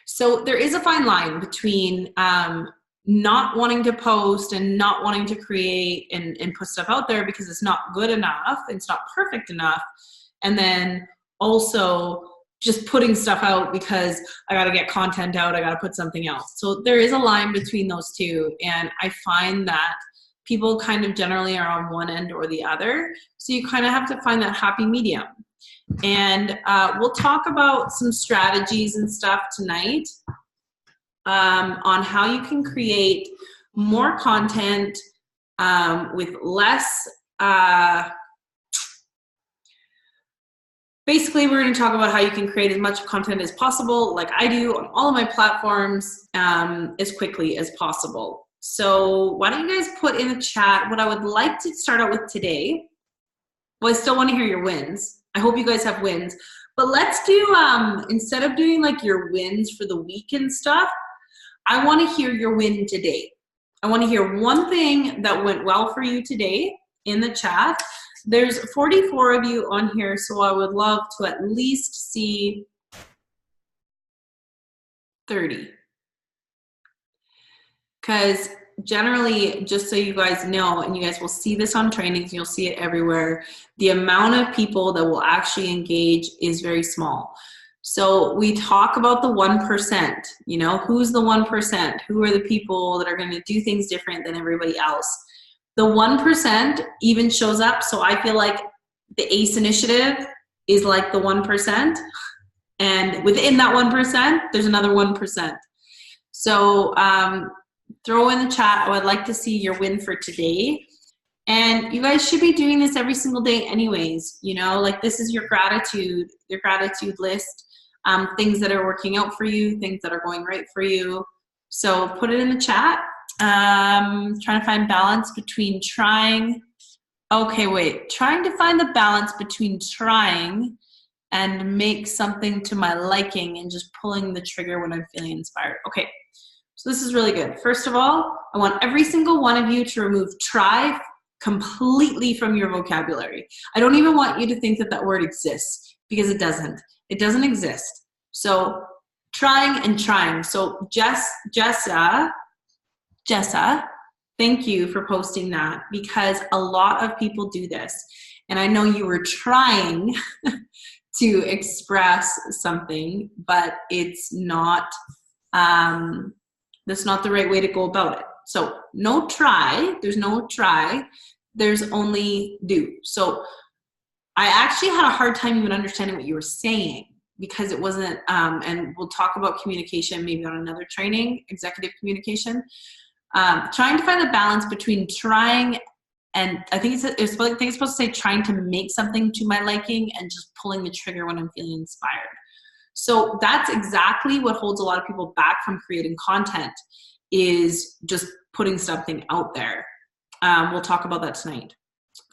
So there is a fine line between not wanting to post and not wanting to create and put stuff out there because it's not good enough, it's not perfect enough, and then also just putting stuff out because I got to get content out, I got to put something else. So there is a line between those two, and I find that people kind of generally are on one end or the other. So you kind of have to find that happy medium. And we'll talk about some strategies and stuff tonight on how you can create more content with less. Basically, we're going to talk about how you can create as much content as possible, like I do on all of my platforms, as quickly as possible. So why don't you guys put in the chat what I would like to start out with today. Well, I still want to hear your wins. I hope you guys have wins. But let's do, instead of doing like your wins for the week and stuff, I want to hear your win today. I want to hear one thing that went well for you today in the chat. There's 44 of you on here, so I would love to at least see 30. Because generally, just so you guys know, and you guys will see this on trainings, you'll see it everywhere, the amount of people that will actually engage is very small. So we talk about the 1%, you know, who's the 1%? Who are the people that are going to do things different than everybody else? The 1% even shows up, so I feel like the ACE initiative is like the 1%, and within that 1%, there's another 1%. So throw in the chat, I would like to see your win for today. And you guys should be doing this every single day anyways, you know, like this is your gratitude list, things that are working out for you, things that are going right for you. So put it in the chat. Trying to find balance between trying. Okay, wait, trying to find the balance between trying and make something to my liking and just pulling the trigger when I'm feeling inspired. Okay. So this is really good. First of all, I want every single one of you to remove try completely from your vocabulary. I don't even want you to think that that word exists because it doesn't. It doesn't exist. So trying and trying. So Jessa, thank you for posting that because a lot of people do this. And I know you were trying to express something, but it's not, that's not the right way to go about it. So no try, there's no try, there's only do. So I actually had a hard time even understanding what you were saying because it wasn't, and we'll talk about communication maybe on another training, executive communication. Trying to find the balance between trying and I think it's supposed to say trying to make something to my liking and just pulling the trigger when I'm feeling inspired. So that's exactly what holds a lot of people back from creating content is just putting something out there. We'll talk about that tonight.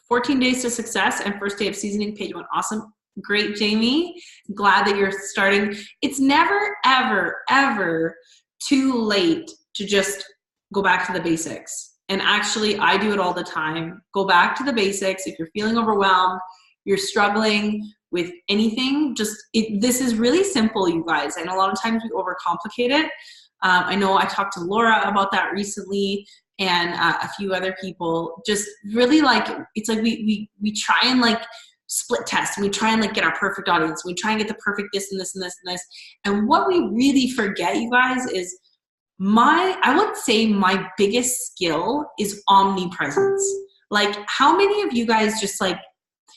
14 days to success and first day of seasoning, page 1. Awesome. Great, Jamie. Glad that you're starting. It's never, ever, ever too late to just go back to the basics. And actually, I do it all the time. Go back to the basics. If you're feeling overwhelmed, you're struggling with anything, this is really simple, you guys. And a lot of times we overcomplicate it. I know I talked to Laura about that recently and a few other people. Just really like, it's like we try and like split test and we try and like get our perfect audience. We try and get the perfect this and this and this and this. And what we really forget, you guys, is I would say my biggest skill is omnipresence. Like how many of you guys just like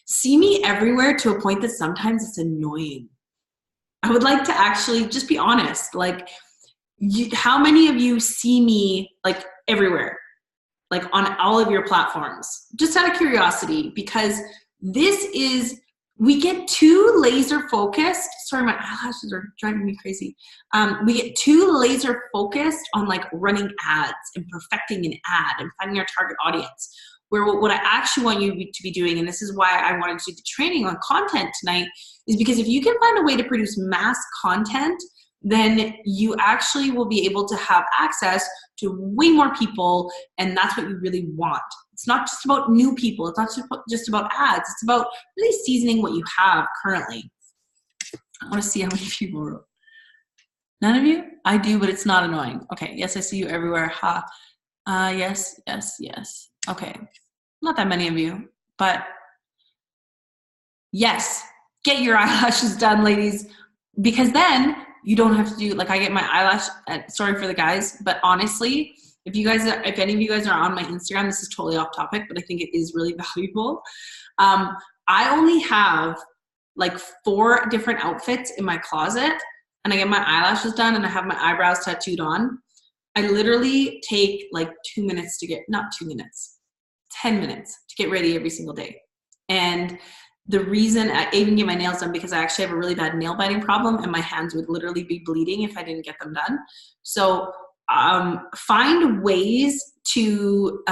see me everywhere to a point that sometimes it's annoying? I would like to actually just be honest. Like how many of you see me like everywhere, like on all of your platforms? Just out of curiosity, because we get too laser focused. Sorry, my eyelashes are driving me crazy. We get too laser focused on like running ads and perfecting an ad and finding our target audience. Where what I actually want you to be doing, and this is why I wanted to do the training on content tonight, is because if you can find a way to produce mass content, then you actually will be able to have access to way more people, and that's what you really want. It's not just about new people. It's not just about ads. It's about really seasoning what you have currently. I want to see how many people wrote. None of you? I do, but it's not annoying. Okay. Yes, I see you everywhere. Ha. Yes. Okay. Not that many of you, but yes, get your eyelashes done, ladies, because then you don't have to do, like I get my eyelash, sorry for the guys, but honestly, if any of you guys are on my Instagram, this is totally off topic, but I think it is really valuable. I only have like 4 different outfits in my closet, and I get my eyelashes done and I have my eyebrows tattooed on. I literally take like 2 minutes to get, not 2 minutes, 10 minutes to get ready every single day. And the reason I even get my nails done, because I actually have a really bad nail biting problem and my hands would literally be bleeding if I didn't get them done. So find ways to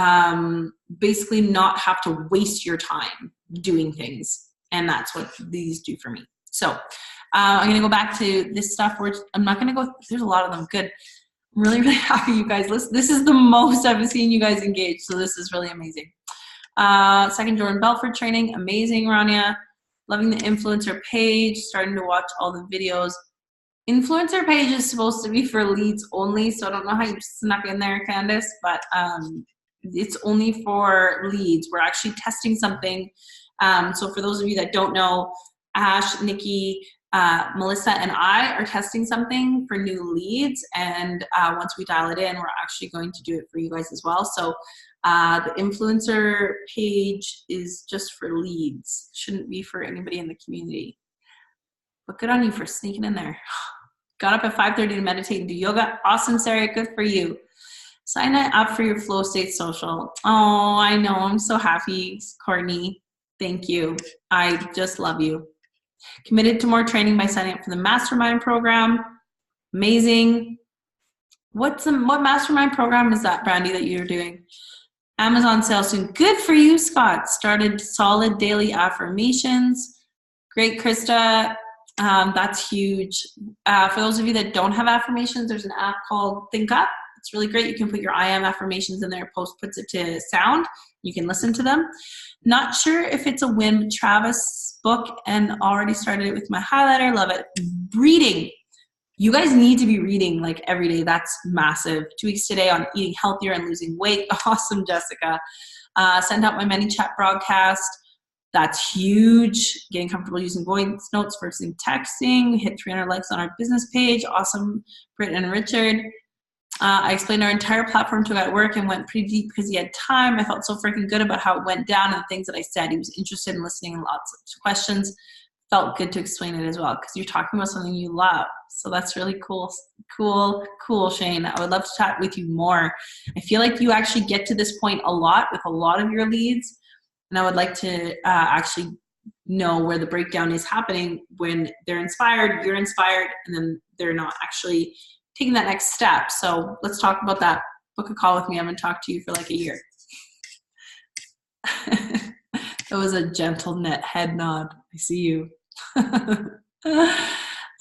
basically not have to waste your time doing things. And that's what these do for me. So I'm going to go back to this stuff where I'm not going to go, there's a lot of them. Good. I'm really, really happy you guys listen. This is the most I've seen you guys engage. So this is really amazing. Second Jordan Belfort training. Amazing, Rania. Loving the influencer page. Starting to watch all the videos. Influencer page is supposed to be for leads only. So I don't know how you snuck in there, Candice, but it's only for leads. We're actually testing something. So for those of you that don't know, Ash, Nikki, Melissa and I are testing something for new leads, and once we dial it in, we're actually going to do it for you guys as well. So the influencer page is just for leads. Shouldn't be for anybody in the community. But good on you for sneaking in there. Got up at 5:30 to meditate and do yoga. Awesome, Sarah. Good for you. Sign up for your Flow State Social. Oh, I know. I'm so happy, Courtney. Thank you. I just love you. Committed to more training by signing up for the mastermind program. Amazing. What mastermind program is that, Brandy, that you're doing? Amazon sale soon. Good for you, Scott. Started solid daily affirmations. Great, Krista. That's huge. For those of you that don't have affirmations, there's an app called Think Up. It's really great. You can put your I am affirmations in there. Post puts it to sound. You can listen to them. Not sure if it's a Wim Travis book, and already started it with my highlighter. Love it. Reading. You guys need to be reading like every day. That's massive. 2 weeks today on eating healthier and losing weight. Awesome, Jessica. Send out my ManyChat broadcast. That's huge. Getting comfortable using voice notes versus texting. Hit 300 likes on our business page. Awesome, Britt and Richard. I explained our entire platform to a guy at work and went pretty deep because he had time. I felt so freaking good about how it went down and the things that I said. He was interested in listening and lots of questions. Felt good to explain it as well because you're talking about something you love. So that's really cool. Cool, Shane. I would love to chat with you more. I feel like you actually get to this point a lot with a lot of your leads. And I would like to actually know where the breakdown is happening when they're inspired, you're inspired, and then they're not actually taking that next step. So let's talk about that. Book a call with me. I haven't talked to you for like a year. That was a gentle head nod. I see you.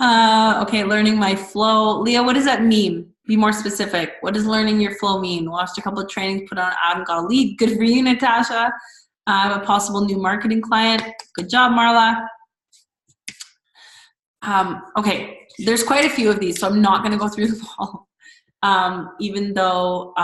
Okay, learning my flow. Leah, what does that mean? Be more specific. What does learning your flow mean? Watched a couple of trainings, put on an ad and got a lead. Good for you, Natasha. I have a possible new marketing client. Good job, Marla. Okay, there's quite a few of these, so I'm not going to go through them all. Even though